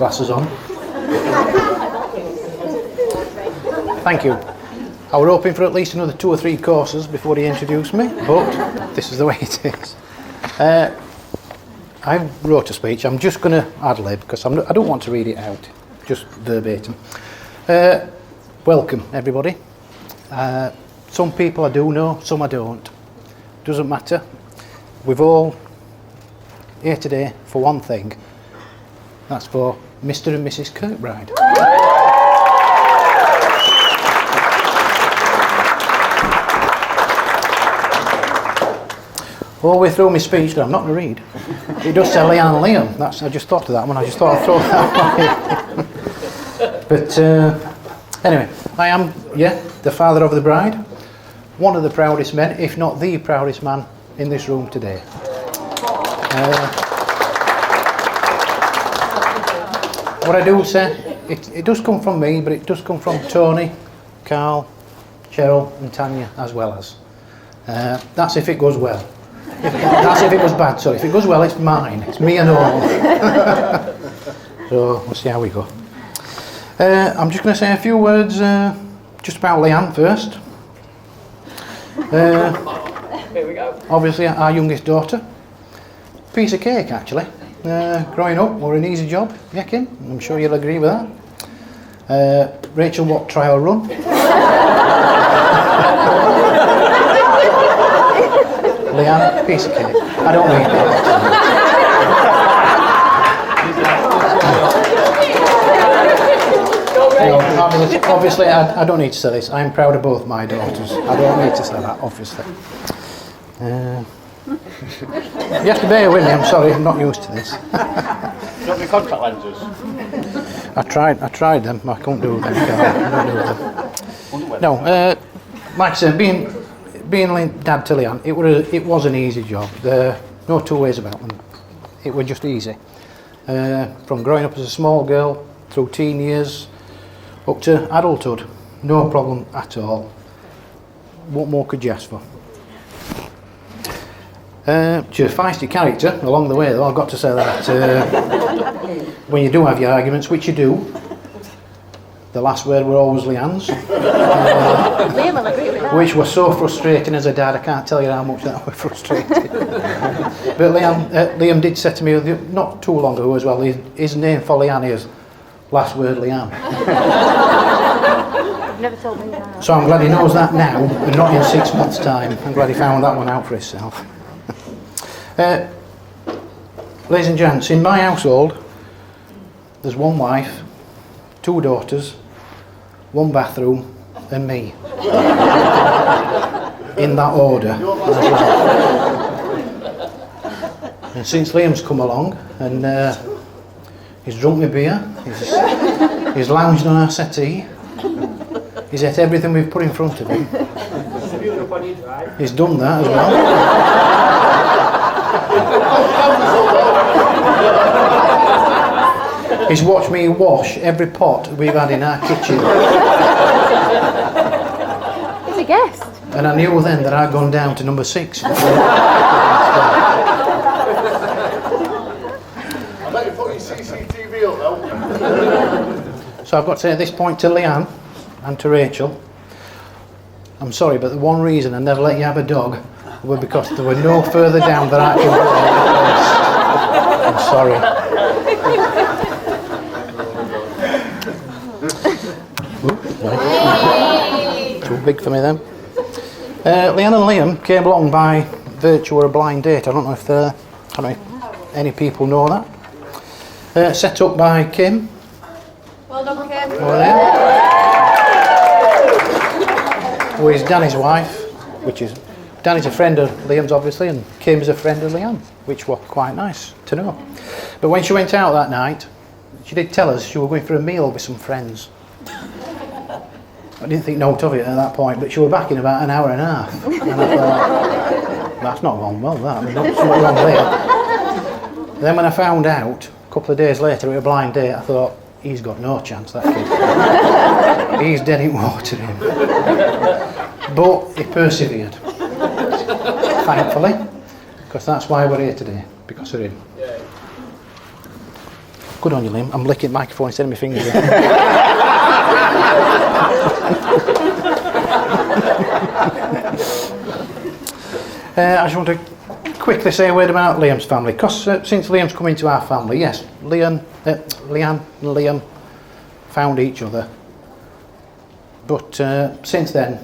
Glasses on. Thank you. I was hoping for at least another 2 or 3 courses before he introduced me, but this is the way it is. I wrote a speech. I'm just going to ad-lib because I don't want to read it out, just verbatim. Welcome, everybody. Some people I do know, some I don't. Doesn't matter. We've all here today for one thing. That's for Mr. and Mrs. Kirkbride. All the way through my speech that I'm not going to read, it does say Leanne and Liam. I just thought of that one. I just thought I'd throw that one in. But anyway, I am, the father of the bride. One of the proudest men, if not the proudest man in this room today. What I do say, it does come from me, but it does come from Tony, Carl, Cheryl and Tanya as well as. That's if it goes well. That's if it goes bad, sorry. If it goes well, it's mine. It's me and all. So, we'll see how we go. I'm just going to say a few words just about Leanne first. Here we go. Obviously, our youngest daughter. Piece of cake, actually. Growing up, were an easy job. Yeah, Kim? I'm sure you'll agree with that. Rachel, what trial run? Leanne, piece of cake. I don't mean that. No, obviously, I don't need to say this. I'm proud of both my daughters. I don't need to say that, obviously. You have to bear with me, I'm sorry, I'm not used to this. You got the contact lenses? I tried them, I couldn't do them. I couldn't do them. No, like I said, being dad to Leanne, it was an easy job. No two ways about them. It was just easy. From growing up as a small girl through teen years up to adulthood, no problem at all. What more could you ask for? She's a feisty character along the way, though. I've got to say that when you do have your arguments, which you do, the last word were always Leanne's. Liam will agree with that. Which was so frustrating as a dad, I can't tell you how much that was frustrating. But Liam did say to me not too long ago as well, his name for Leanne is last word Leanne. You've never told me that. So I'm glad he knows that now, and not in 6 months' time. I'm glad he found that one out for himself. Ladies and gents, in my household, there's one wife, 2 daughters, 1 bathroom, and me. In that order. And since Liam's come along, and he's drunk my beer, he's lounged on our settee, he's ate everything we've put in front of him. He's done that as well. He's watched me wash every pot we've had in our kitchen. He's a guest. And I knew then that I'd gone down to number 6. I bet you put your CCTV up now. So I've got to say at this point to Leanne and to Rachel, I'm sorry, but the one reason I never let you have a dog was because there were no further down than I could go. I'm sorry. Too big for me then. Leanne and Liam came along by virtue of a blind date. I don't know if any people know that. Set up by Kim. Well done, Kim. Who is Danny's wife, which is Danny's a friend of Liam's obviously, and Kim is a friend of Leanne, which was quite nice to know. But when she went out that night, she did tell us she was going for a meal with some friends. I didn't think note of it at that point, but she was back in about an hour and a half. And I thought, that's not gone well, that. I mean, something wrong there. Then when I found out, a couple of days later, it was a blind date, I thought, he's got no chance, that kid. He's dead in water, him. But he persevered. Thankfully, because that's why we're here today, because of him. Good on you, Liam. I'm licking the microphone instead of my fingers. I just want to quickly say a word about Liam's family, because since Liam's come into our family, yes, Leanne and Liam found each other, but since then,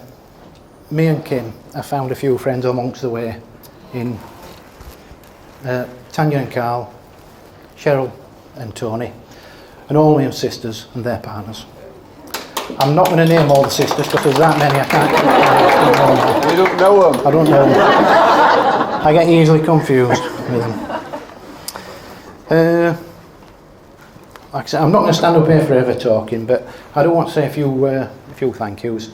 me and Kim have found a few friends amongst the way in Tanya and Carl, Cheryl and Tony, and all Liam's sisters and their partners. I'm not going to name all the sisters because there's that many I can't. You don't know them? I don't know them. I get easily confused with them. Like I said, I'm not going to stand up here forever talking, but I do want to say a few thank yous.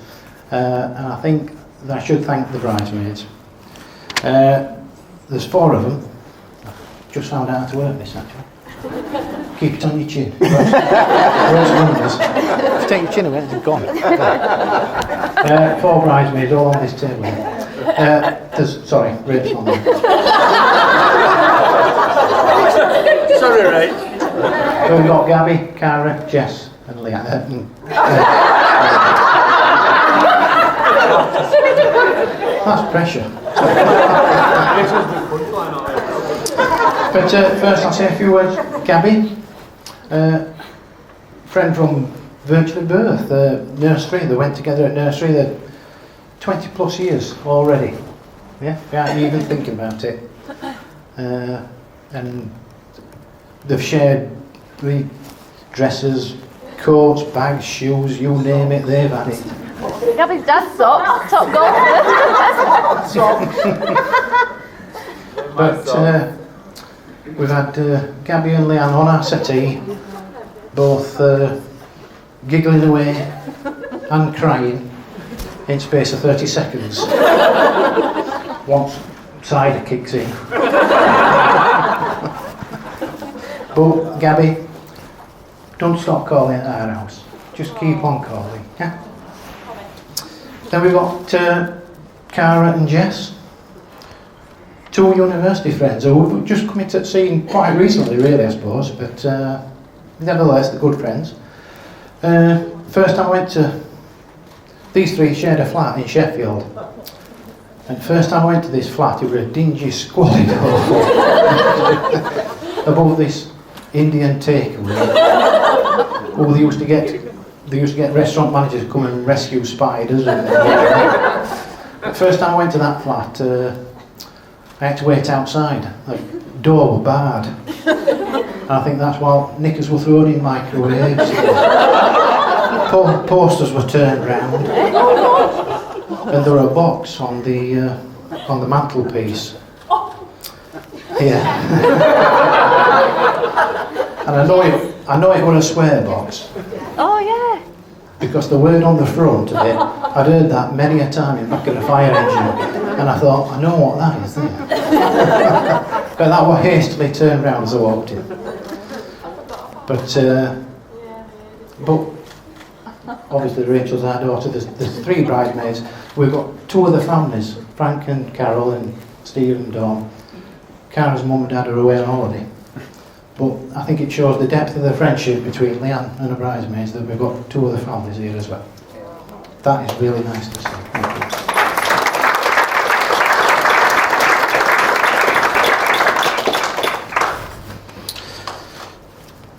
And I think that I should thank the bridesmaids. There's 4 of them. I've just found out how to work this actually. Keep it on your chin. Rose numbers. If you take your chin away, it's gone. 4 bridesmaids all on this table. Sorry, Rachel on there. Sorry, Ray. So we've got Gabby, Cara, Jess and Leanne. That's pressure. But first I'll say a few words. Gabby, friend from virtually birth, nursery. They went together at nursery. They're 20 plus years already. Yeah, without even thinking about it. And they've shared the dresses, coats, bags, shoes, you name it, they've had it. Gabby's dad's socks, top golfer. But we've had Gabby and Leanne on our settee, both giggling away and crying in space of 30 seconds. Once cider kicks in. But Gabby, don't stop calling at our house. Just keep on calling, yeah? Then we've got Cara and Jess, 2 university friends who've just come into seeing quite recently, really, I suppose, but nevertheless, they're good friends. First time I went to, these 3 shared a flat in Sheffield, and first time I went to this flat, it was a dingy, squalid hole above this Indian takeaway. Oh, they used to get restaurant managers to come and rescue spiders. The first time I went to that flat, I had to wait outside. The door was barred. And I think that's while knickers were thrown in microwaves. Posters were turned round. And there was a box on the mantelpiece. Here. And I know it was a swear box. Oh yeah. Because the word on the front of it, I'd heard that many a time in back of a fire engine, and I thought, I know what that is there. But that was hastily turned round as I walked in. But obviously Rachel's our daughter, there's 3 bridesmaids. We've got 2 other families, Frank and Carol and Steve and Dawn. Cara's mum and dad are away on holiday. But I think it shows the depth of the friendship between Leanne and the bridesmaids that we've got 2 other families here as well. That is really nice to see.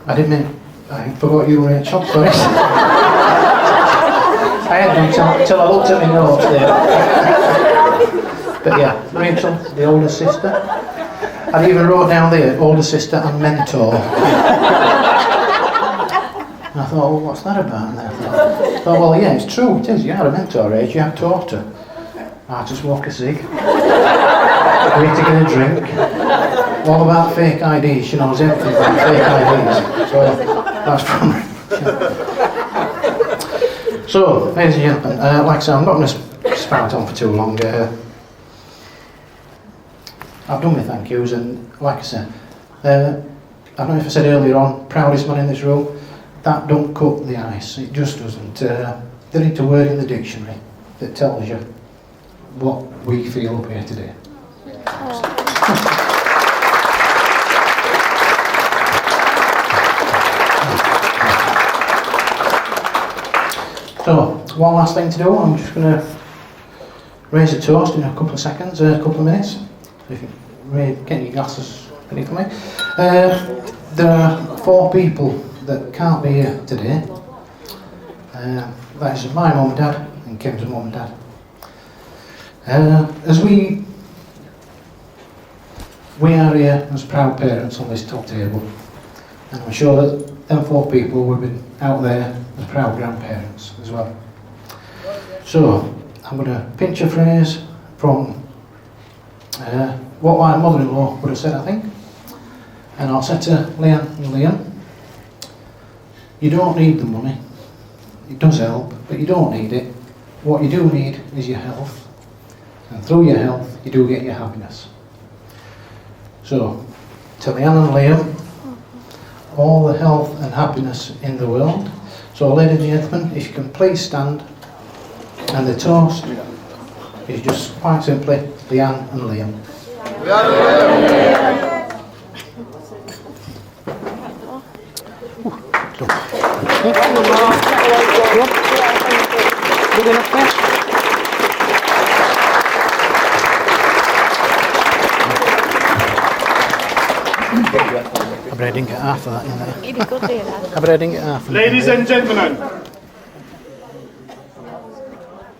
Thank you. I forgot you, Rachel, sorry. I had done until I looked at my notes there. But yeah, Rachel, the older sister. I even wrote down there, older sister and mentor. And I thought, well, what's that about? And I thought, well, yeah, it's true, it is. You had a mentor age, you have taught her. I just walk a cig. Wait to get a drink. All about fake IDs, she knows everything about fake IDs. So that's from her. So, ladies and gentlemen, like I said, I'm not going to spout on for too long. I've done my thank yous, and like I said, I don't know if I said earlier on, proudest man in this room, that don't cut the ice, it just doesn't. There ain't a word in the dictionary that tells you what we feel up here today. one last thing to do. I'm just going to raise a toast in a couple of seconds, a couple of minutes. If you get your glasses ready for me. There are 4 people that can't be here today. That is my mum and dad and Kim's mum and dad. As we are here as proud parents on this top table, and I'm sure that them 4 people will be out there as proud grandparents as well. So I'm going to pinch a phrase from what my mother-in-law would have said, I think, and I'll say to Leanne and Liam, you don't need the money. It does help, but you don't need it. What you do need is your health, and through your health you do get your happiness. So, to Leanne and Liam, all the health and happiness in the world. So, ladies and gentlemen, if you can please stand, and the toast is just quite simply Leanne and Liam. I bet I didn't get half of that in there. You did good, dear. I bet I didn't get half of that. Ladies and gentlemen,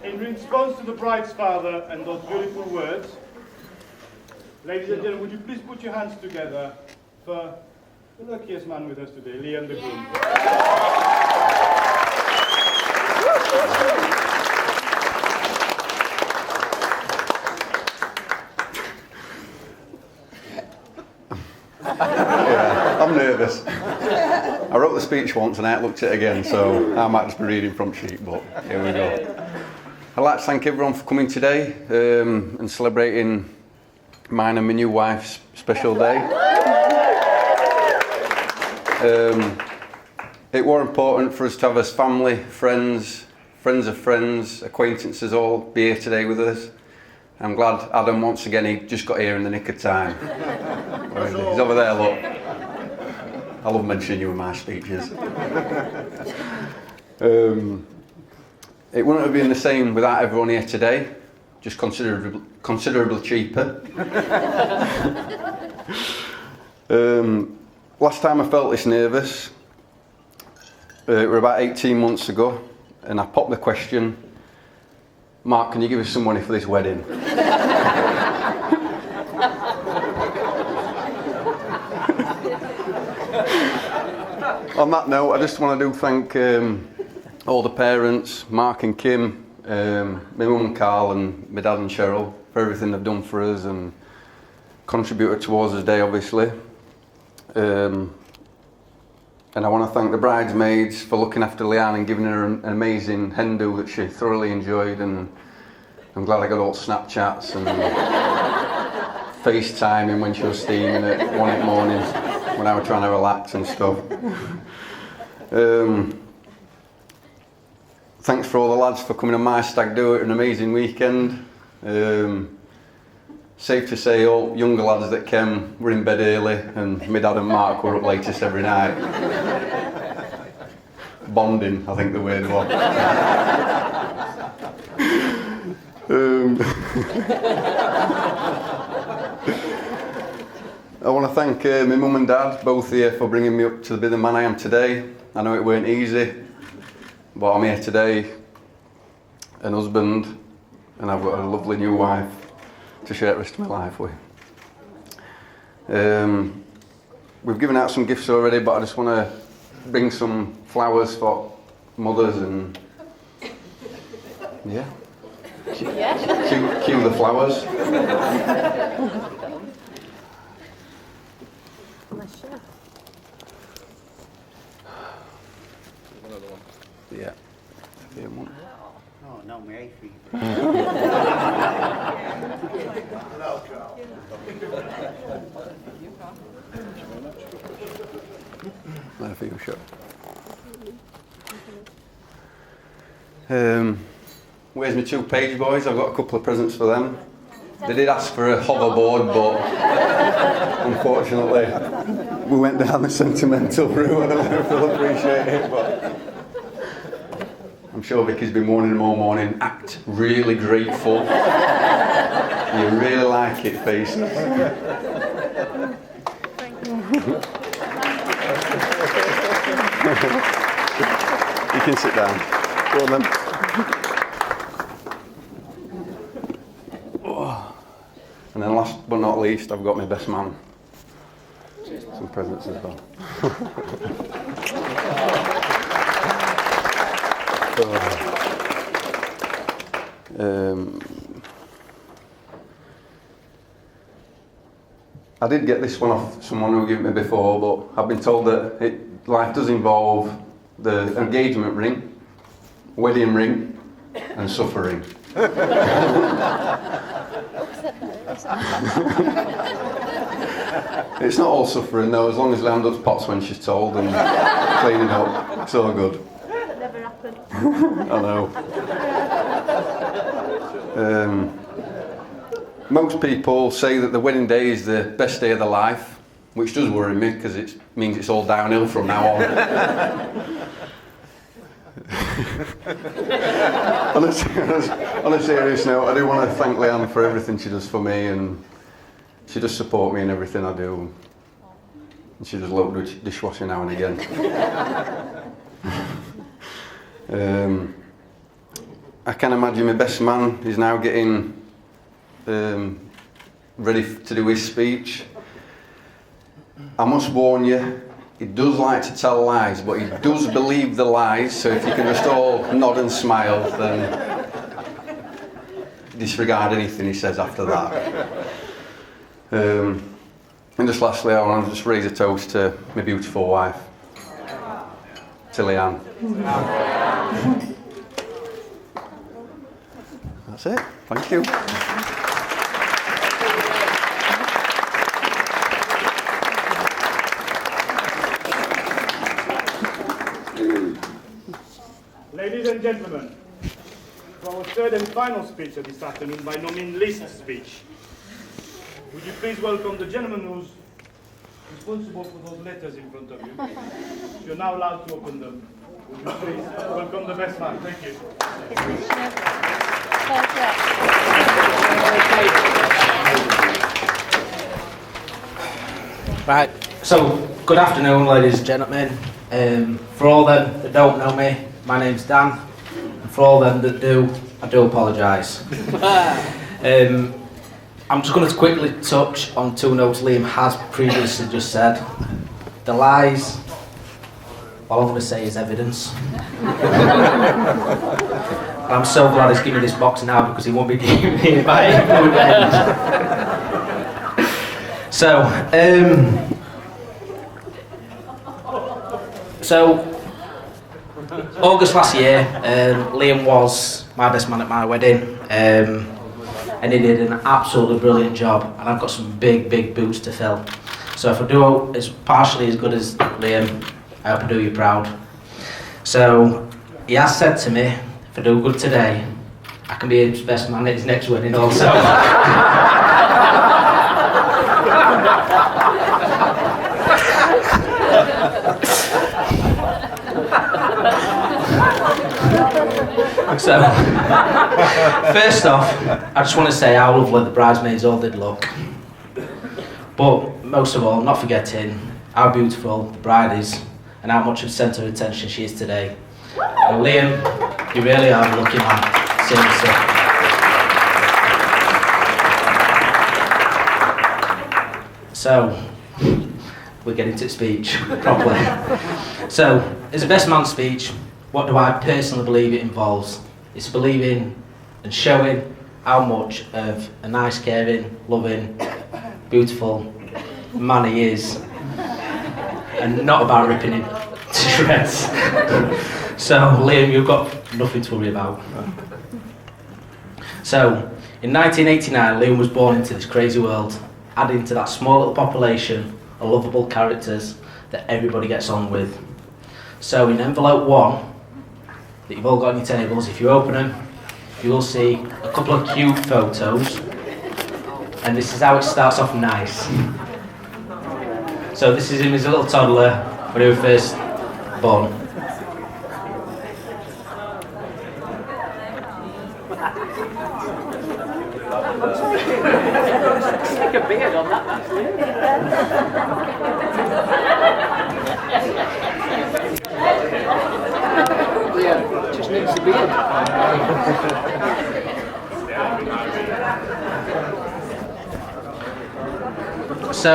in response to the bride's father and those beautiful words, ladies and gentlemen, would you please put your hands together for the luckiest man with us today, Liam the groom. Yeah, I'm nervous. I wrote the speech once and I looked at it again, so I might just be reading from sheet, but here we go. I'd like to thank everyone for coming today and celebrating mine and my new wife's special day. It was important for us to have as family, friends of friends, acquaintances all be here today with us. I'm glad Adam, once again, he just got here in the nick of time. He's over there, look. I love mentioning you in my speeches. It wouldn't have been the same without everyone here today, just considerably cheaper. Last time I felt this nervous, it was about 18 months ago, and I popped the question, Mark, can you give us some money for this wedding? On that note, I just want to thank all the parents, Mark and Kim, my mum Carl and my dad and Cheryl for everything they've done for us and contributed towards this day, obviously. And I want to thank the bridesmaids for looking after Leanne and giving her an amazing hen do that she thoroughly enjoyed, and I'm glad I got all Snapchats and FaceTiming when she was steaming at 1 in the morning when I was trying to relax and stuff. Thanks for all the lads for coming on my stag do. It was an amazing weekend. Safe to say all younger lads that came were in bed early, and my dad and Mark were up latest every night. Bonding, I think the word was. I want to thank my mum and dad, both here, for bringing me up to be the man I am today. I know it weren't easy, but I'm here today, an husband, and I've got a lovely new wife to share the rest of my life with. We've given out some gifts already, but I just want to bring some flowers for mothers and cue the flowers. Yeah. Oh, no, my feet. I feel sure. Where's my 2 page boys? I've got a couple of presents for them. They did ask for a hoverboard, but unfortunately we went down the sentimental route. I don't know if they'll appreciate it, but I'm sure Vicky's been warning him all morning, act really grateful. You really like it, face. You can sit down. Go on then. Oh. And then last but not least, I've got my best man. Some presents as well. I did get this one off someone who gave it me before, but I've been told that life does involve the engagement ring, wedding ring, and suffering. It's not all suffering though, as long as Leanne does pots when she's told and cleaning up, it's all good. That never happened. I know. Most people say that the wedding day is the best day of their life, which does worry me because it means it's all downhill from now on. On a serious note, I do want to thank Leanne for everything she does for me, and she does support me in everything I do. And she does load the dishwashing now and again. I can imagine my best man is now getting ready to do his speech. I must warn you, he does like to tell lies, but he does believe the lies, so if you can just all nod and smile, then disregard anything he says after that. And just lastly, I want to just raise a toast to my beautiful wife, to Leanne. That's it. Thank you. Ladies and gentlemen, for our third and final speech of this afternoon, by no means least speech, would you please welcome the gentleman who's responsible for those letters in front of you. You're now allowed to open them. Would you please welcome the best man? Thank you. Right, so good afternoon ladies and gentlemen. For all them that don't know me, my name's Dan, and for all them that do, I do apologise. I'm just going to quickly touch on two notes Liam has previously just said. The lies, all I'm going to say is evidence. I'm so glad he's giving me this box now because he won't be giving me it by good end. So August last year, Liam was my best man at my wedding, and he did an absolutely brilliant job, and I've got some big boots to fill. So if I do as partially as good as Liam, I hope I do you proud. So he has said to me, if I do good today, I can be his best man at his next wedding also. So, first off, I just want to say how lovely the bridesmaids all did look. But most of all, not forgetting how beautiful the bride is and how much of centre of attention she is today. And Liam, you really are a lucky man, seriously. So, we're getting to speech properly. So, as a best man speech, what do I personally believe it involves? It's believing and showing how much of a nice, caring, loving, beautiful man he is, and not about ripping him to shreds. So, Liam, you've got nothing to worry about. So, in 1989, Liam was born into this crazy world, adding to that small little population of lovable characters that everybody gets on with. So, in envelope 1, that you've all got on your tables, if you open them, you will see a couple of cute photos, and this is how it starts off nice. So this is him as a little toddler when he was first born. a beard on that, actually. Yeah, just needs the beard. So,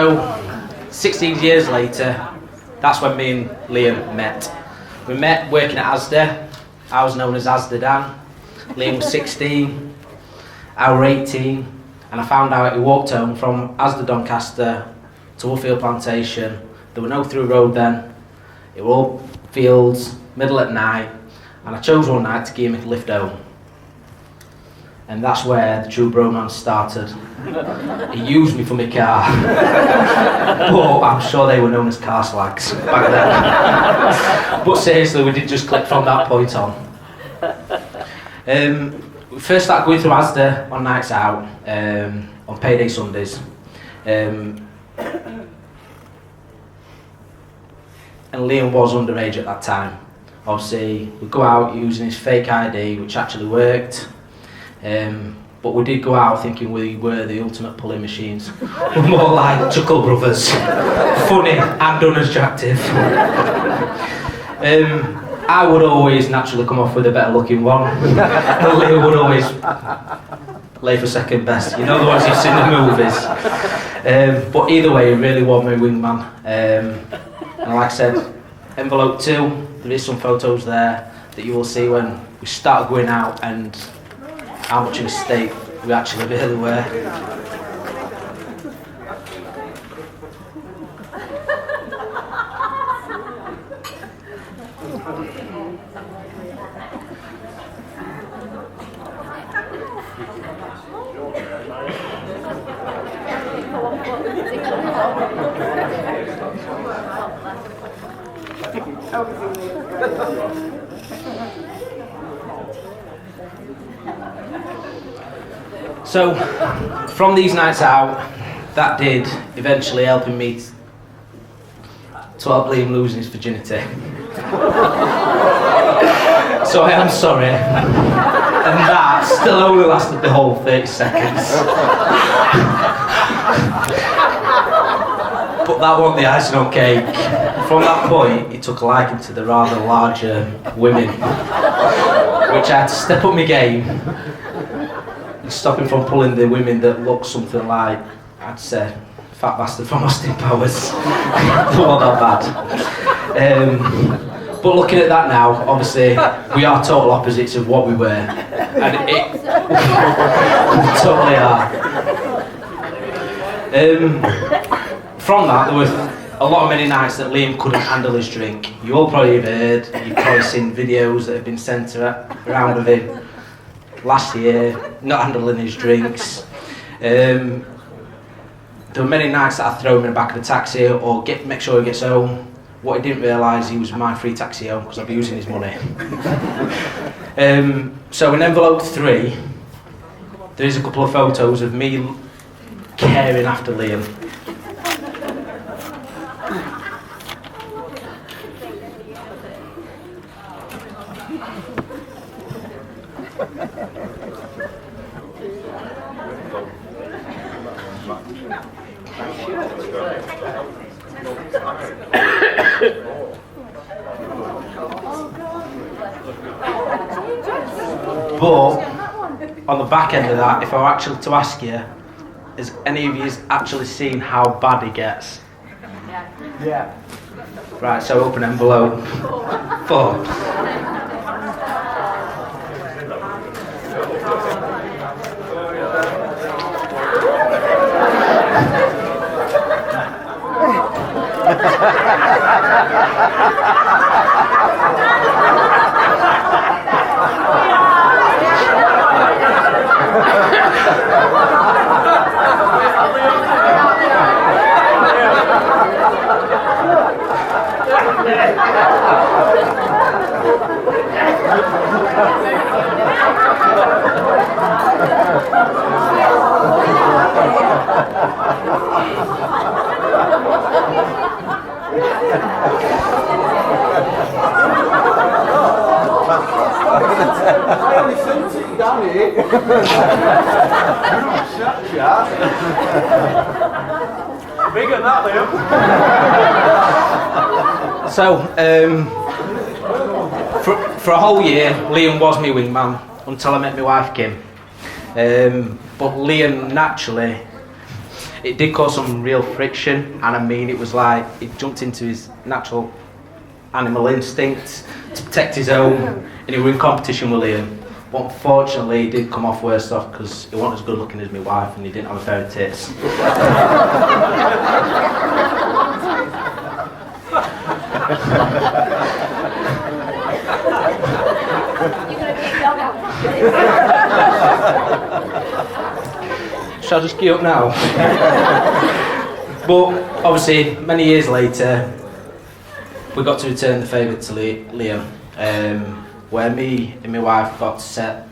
16 years later, that's when me and Liam met. We met working at Asda. I was known as Asda Dan. Liam was 16, I was 18, and I found out he walked home from Asda Doncaster to Woodfield Plantation. There were no through road then. It were all fields, middle at night, and I chose one night to give him a lift home. And that's where the true bromance started. He used me for my car, but I'm sure they were known as car slags back then. But seriously, we did just click from that point on. We first started going through Asda on nights out, on payday Sundays. And Liam was underage at that time. Obviously, we'd go out using his fake ID, which actually worked. But we did go out thinking we were the ultimate pulling machines. We're more like Chuckle Brothers, funny and unattractive. I would always naturally come off with a better looking one. And Leo would always lay for second best. You know the ones you've seen in the movies. But either way, he really was my wingman. And like I said, envelope 2, there is some photos there that you will see when we started going out and how much of a state we actually really were. So, from these nights out, that did eventually helping me to help Liam losing his virginity. So I am sorry, and that still only lasted the whole 30 seconds. But that wasn't the icing on cake. From that point, he took a liking to the rather larger women, which I had to step up my game. Stop him from pulling the women that look something like, I'd say, fat bastard from Austin Powers. Not that bad. But looking at that now, obviously, we are total opposites of what we were. And it we totally are. From that, there were a lot of many nights that Liam couldn't handle his drink. You all probably have heard, you've probably seen videos that have been sent around of him last year, not handling his drinks. There were many nights that I'd throw him in the back of the taxi or make sure he gets home. What he didn't realise, he was my free taxi home because I'd be using his money. So in envelope 3, there is a couple of photos of me caring after Liam. But on the back end of that, if I were actually to ask you, has any of you actually seen how bad he gets? Yeah. Right, so open envelope 4. I only sent it down here. Shut. Bigger than that, Liam. So, for a whole year, Liam was my wingman until I met my wife Kim. But Liam, naturally, it did cause some real friction, and I mean, it was like he jumped into his natural animal instinct to protect his own, and he was in competition with Liam. But unfortunately, he did come off worse off because he wasn't as good looking as my wife, and he didn't have a pair of tits. Shall I just get up now? But obviously, many years later, we got to return the favour to Liam, where me and my wife got to set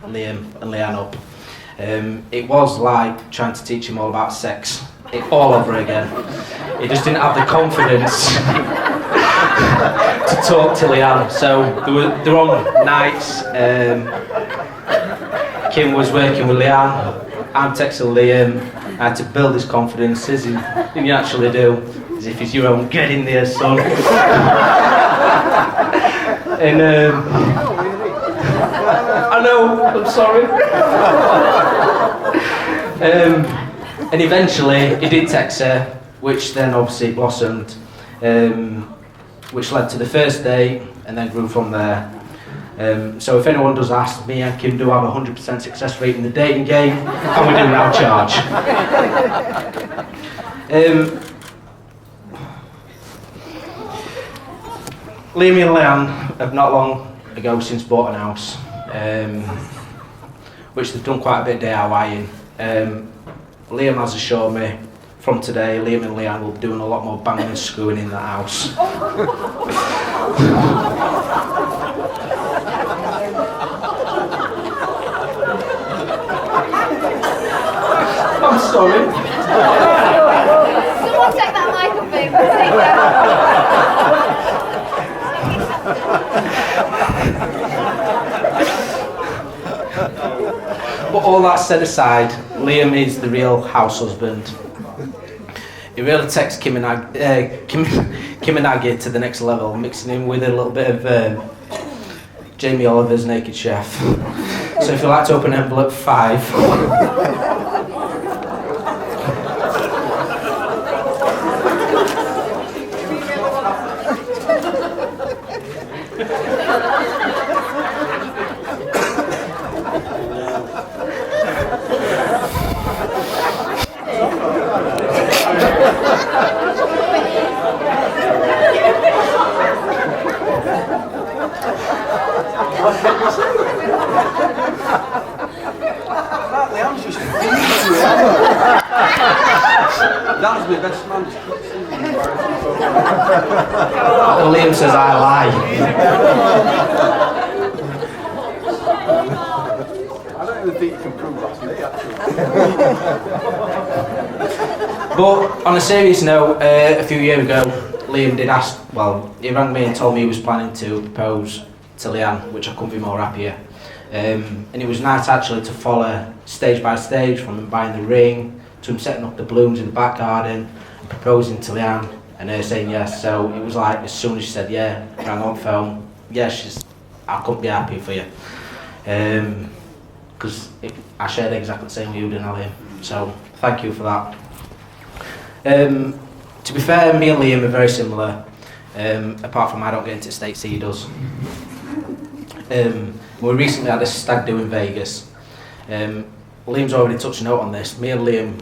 Liam and Leanne up. It was like trying to teach him all about sex, all over again. He just didn't have the confidence to talk to Leanne. So there were on nights, Kim was working with Leanne, I'm texting Liam. I had to build his confidence, as you naturally do, as if he's your own. Get in there, son. And I know, I'm sorry. And eventually he did text her, which then obviously blossomed, which led to the first date and then grew from there. So if anyone does ask, me and Kim do have a 100% success rate in the dating game, and we do now charge. Liam and Leanne have not long ago since bought an house, which they've done quite a bit of DIYing. Liam has assured me, from today, Liam and Leanne will be doing a lot more banging and screwing in that house. I'm sorry. Someone take that microphone. But all that said aside, Liam is the real house husband. He really takes Kim and Aggie to the next level, mixing in with a little bit of Jamie Oliver's Naked Chef. So if you'd like to open envelope 5. That was my best man. And Liam says I lie. I don't even think you can prove that's me, actually. But on a serious note, a few years ago, Liam did ask, well, he rang me and told me he was planning to propose to Leanne, which I couldn't be more happier. And it was nice actually to follow stage by stage, from him buying the ring, to him setting up the balloons in the back garden, and proposing to Leanne, and her saying yes. So it was like, as soon as she said yeah, rang on phone, yeah, I couldn't be happy for you. Because I shared exactly the same with you, didn't I, Liam? So thank you for that. To be fair, me and Liam are very similar, apart from I don't get into states, he does. We recently had a stag do in Vegas. Liam's already touched a note on this. Me and Liam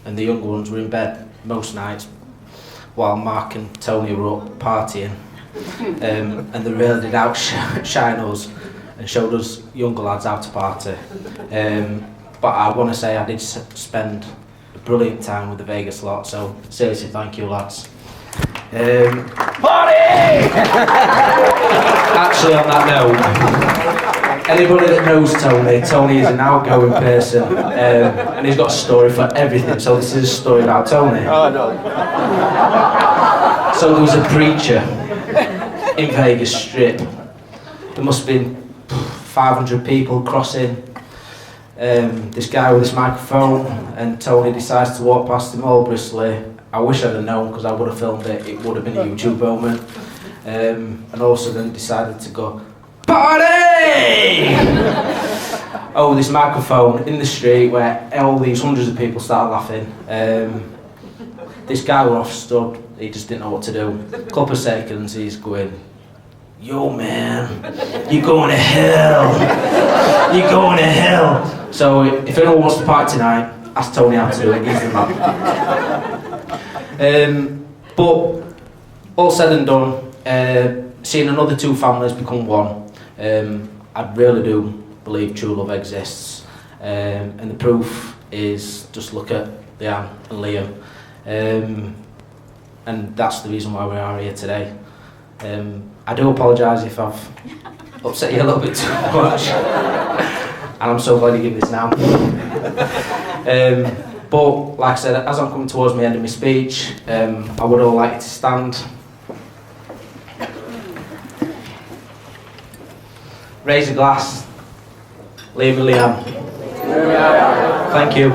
and the younger ones were in bed most nights while Mark and Tony were up partying. And they really did outshine us and showed us younger lads how to party. But I want to say I did spend a brilliant time with the Vegas lot, so seriously thank you lads. Party! Actually, on that note, anybody that knows Tony is an outgoing person, and he's got a story for everything, so this is a story about Tony. Oh, no. So there was a preacher in Vegas Strip. There must have been 500 people crossing, this guy with this microphone, and Tony decides to walk past him all bristly. I wish I'd have known, because I would have filmed it. It would have been a YouTube moment. And all of a sudden decided to go, party! Oh, this microphone in the street where all these hundreds of people started laughing. This guy was off stood, he just didn't know what to do. A couple of seconds, he's going, yo man, you're going to hell. You're going to hell. So if anyone wants to party tonight, ask Tony how to do it, he's the man. But all said and done, seeing another two families become one, I really do believe true love exists, and the proof is just look at Leanne and Liam, and that's the reason why we are here today. I do apologise if I've upset you a little bit too much, and I'm so glad you give this now. But like I said, as I'm coming towards the end of my speech, I would all like you to stand. Raise a glass. Liam and Leanne. Thank you.